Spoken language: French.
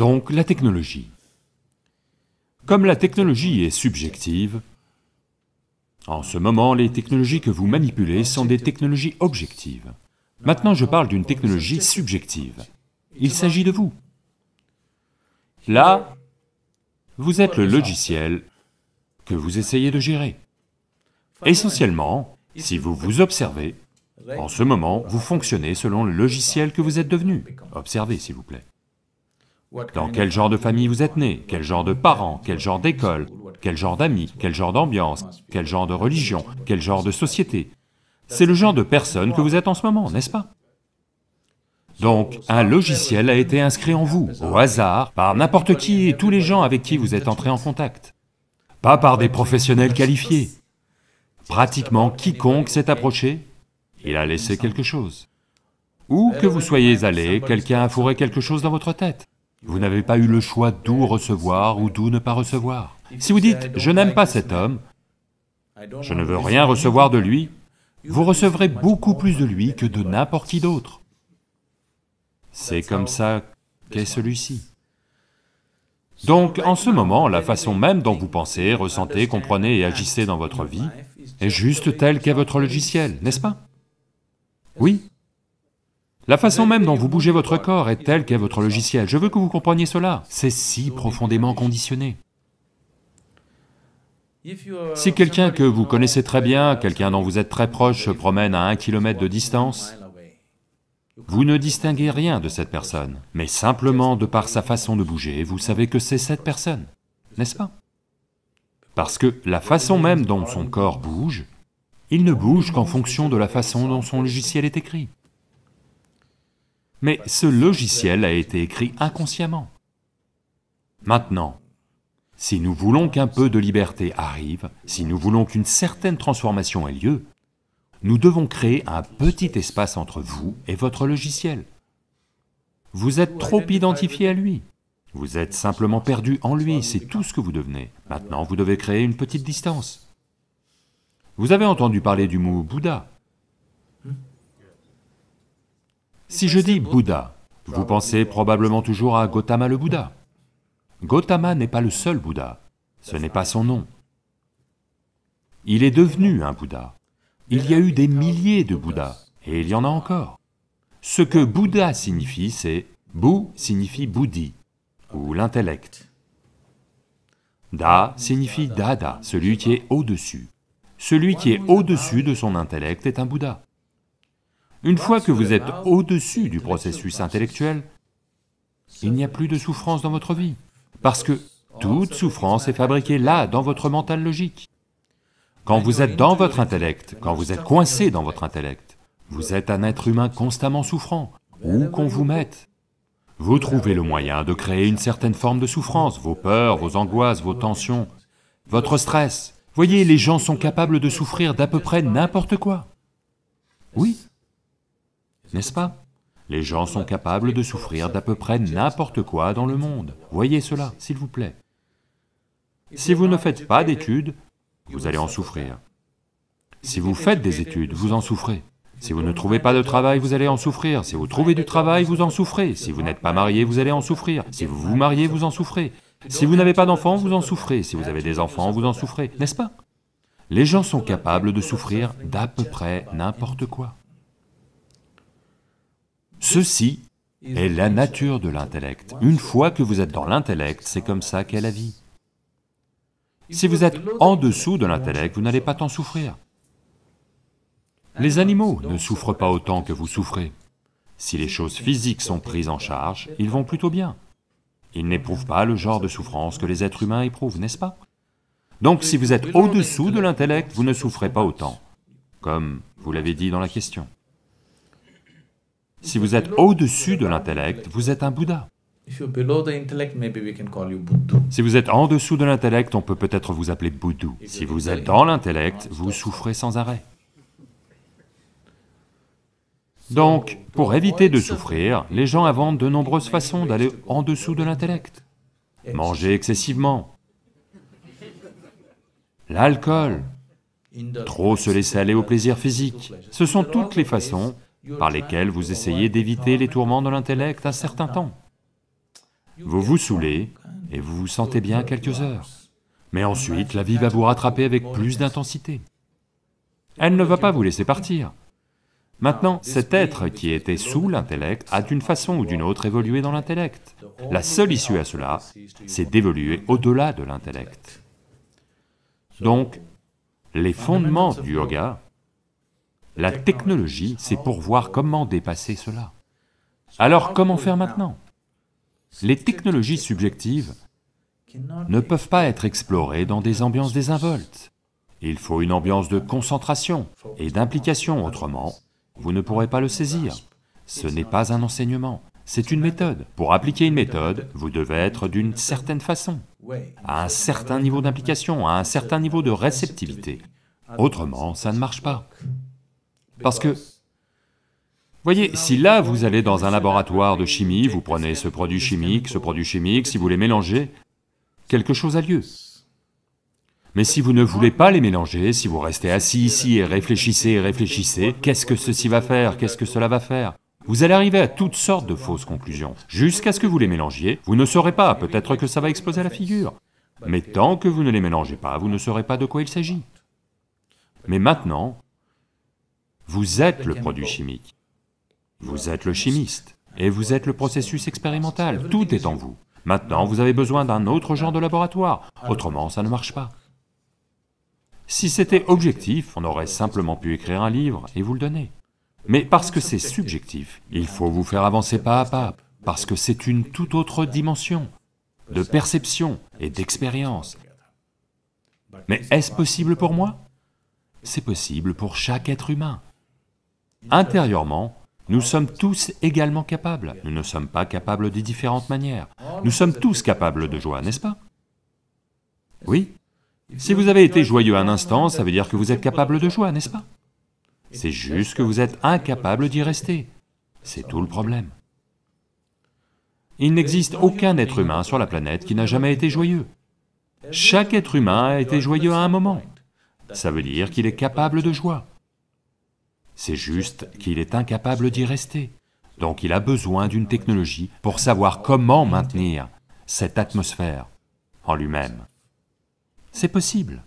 Donc la technologie. Comme la technologie est subjective, en ce moment les technologies que vous manipulez sont des technologies objectives. Maintenant je parle d'une technologie subjective. Il s'agit de vous. Là, vous êtes le logiciel que vous essayez de gérer. Essentiellement, si vous vous observez, en ce moment, vous fonctionnez selon le logiciel que vous êtes devenu. Observez, s'il vous plaît. Dans quel genre de famille vous êtes né, quel genre de parents, quel genre d'école, quel genre d'amis, quel genre d'ambiance, quel genre de religion, quel genre de société. C'est le genre de personne que vous êtes en ce moment, n'est-ce pas? Donc, un logiciel a été inscrit en vous, au hasard, par n'importe qui et tous les gens avec qui vous êtes entrés en contact. Pas par des professionnels qualifiés. Pratiquement quiconque s'est approché, il a laissé quelque chose. Où que vous soyez allé, quelqu'un a fourré quelque chose dans votre tête. Vous n'avez pas eu le choix d'où recevoir ou d'où ne pas recevoir. Si vous dites « je n'aime pas cet homme, je ne veux rien recevoir de lui », vous recevrez beaucoup plus de lui que de n'importe qui d'autre. C'est comme ça qu'est celui-ci. Donc, en ce moment, la façon même dont vous pensez, ressentez, comprenez et agissez dans votre vie est juste telle qu'est votre logiciel, n'est-ce pas? Oui. La façon même dont vous bougez votre corps est telle qu'est votre logiciel. Je veux que vous compreniez cela. C'est si profondément conditionné. Si quelqu'un que vous connaissez très bien, quelqu'un dont vous êtes très proche se promène à 1 kilomètre de distance, vous ne distinguez rien de cette personne, mais simplement de par sa façon de bouger, vous savez que c'est cette personne, n'est-ce pas? Parce que la façon même dont son corps bouge, il ne bouge qu'en fonction de la façon dont son logiciel est écrit. Mais ce logiciel a été écrit inconsciemment. Maintenant, si nous voulons qu'un peu de liberté arrive, si nous voulons qu'une certaine transformation ait lieu, nous devons créer un petit espace entre vous et votre logiciel. Vous êtes trop identifié à lui, vous êtes simplement perdu en lui, c'est tout ce que vous devenez. Maintenant, vous devez créer une petite distance. Vous avez entendu parler du mot Bouddha. Si je dis Bouddha, vous pensez probablement toujours à Gautama le Bouddha. Gautama n'est pas le seul Bouddha, ce n'est pas son nom. Il est devenu un Bouddha. Il y a eu des milliers de Bouddhas, et il y en a encore. Ce que Bouddha signifie, c'est... Bu signifie Buddhi, ou l'intellect. Da signifie Dada, celui qui est au-dessus. Celui qui est au-dessus de son intellect est un Bouddha. Une fois que vous êtes au-dessus du processus intellectuel, il n'y a plus de souffrance dans votre vie, parce que toute souffrance est fabriquée là, dans votre mental logique. Quand vous êtes dans votre intellect, quand vous êtes coincé dans votre intellect, vous êtes un être humain constamment souffrant, où qu'on vous mette. Vous trouvez le moyen de créer une certaine forme de souffrance, vos peurs, vos angoisses, vos tensions, votre stress. Voyez, les gens sont capables de souffrir d'à peu près n'importe quoi. Oui, n'est-ce pas? Les gens sont capables de souffrir d'à peu près n'importe quoi dans le monde. Voyez cela, s'il vous plaît. Si vous ne faites pas d'études, vous allez en souffrir. Si vous faites des études, vous en souffrez. Si vous ne trouvez pas de travail, vous allez en souffrir. Si vous trouvez du travail, vous en souffrez. Si vous n'êtes pas marié, vous allez en souffrir. Si vous vous mariez, vous en souffrez. Si vous n'avez pas d'enfants, vous en souffrez. Si vous avez des enfants, vous en souffrez, n'est-ce pas? Les gens sont capables de souffrir d'à peu près n'importe quoi. Ceci est la nature de l'intellect. Une fois que vous êtes dans l'intellect, c'est comme ça qu'est la vie. Si vous êtes en dessous de l'intellect, vous n'allez pas tant souffrir. Les animaux ne souffrent pas autant que vous souffrez. Si les choses physiques sont prises en charge, ils vont plutôt bien. Ils n'éprouvent pas le genre de souffrance que les êtres humains éprouvent, n'est-ce pas? Donc si vous êtes au-dessous de l'intellect, vous ne souffrez pas autant, comme vous l'avez dit dans la question. Si vous êtes au-dessus de l'intellect, vous êtes un Bouddha. Si vous êtes en dessous de l'intellect, on peut peut-être vous appeler Bouddhou. Si vous êtes dans l'intellect, vous souffrez sans arrêt. Donc, pour éviter de souffrir, les gens inventent de nombreuses façons d'aller en dessous de l'intellect. Manger excessivement, l'alcool, trop se laisser aller au plaisir physique, ce sont toutes les façons par lesquelles vous essayez d'éviter les tourments de l'intellect un certain temps. Vous vous saoulez et vous vous sentez bien quelques heures. Mais ensuite, la vie va vous rattraper avec plus d'intensité. Elle ne va pas vous laisser partir. Maintenant, cet être qui était sous l'intellect a d'une façon ou d'une autre évolué dans l'intellect. La seule issue à cela, c'est d'évoluer au-delà de l'intellect. Donc, les fondements du yoga, la technologie, c'est pour voir comment dépasser cela. Alors comment faire maintenant? Les technologies subjectives ne peuvent pas être explorées dans des ambiances désinvoltes. Il faut une ambiance de concentration et d'implication, autrement, vous ne pourrez pas le saisir. Ce n'est pas un enseignement, c'est une méthode. Pour appliquer une méthode, vous devez être d'une certaine façon, à un certain niveau d'implication, à un certain niveau de réceptivité. Autrement, ça ne marche pas. Parce que, voyez, si là vous allez dans un laboratoire de chimie, vous prenez ce produit chimique, si vous les mélangez, quelque chose a lieu. Mais si vous ne voulez pas les mélanger, si vous restez assis ici et réfléchissez, qu'est-ce que ceci va faire, qu'est-ce que cela va faire? Vous allez arriver à toutes sortes de fausses conclusions. Jusqu'à ce que vous les mélangiez, vous ne saurez pas, peut-être que ça va exploser à la figure. Mais tant que vous ne les mélangez pas, vous ne saurez pas de quoi il s'agit. Mais maintenant, vous êtes le produit chimique, vous êtes le chimiste, et vous êtes le processus expérimental, tout est en vous. Maintenant, vous avez besoin d'un autre genre de laboratoire, autrement ça ne marche pas. Si c'était objectif, on aurait simplement pu écrire un livre et vous le donner. Mais parce que c'est subjectif, il faut vous faire avancer pas à pas, parce que c'est une toute autre dimension de perception et d'expérience. Mais est-ce possible pour moi? C'est possible pour chaque être humain. Intérieurement, nous sommes tous également capables, nous ne sommes pas capables de différentes manières. Nous sommes tous capables de joie, n'est-ce pas? Oui. Si vous avez été joyeux un instant, ça veut dire que vous êtes capable de joie, n'est-ce pas? C'est juste que vous êtes incapable d'y rester. C'est tout le problème. Il n'existe aucun être humain sur la planète qui n'a jamais été joyeux. Chaque être humain a été joyeux à un moment. Ça veut dire qu'il est capable de joie. C'est juste qu'il est incapable d'y rester. Donc il a besoin d'une technologie pour savoir comment maintenir cette atmosphère en lui-même. C'est possible.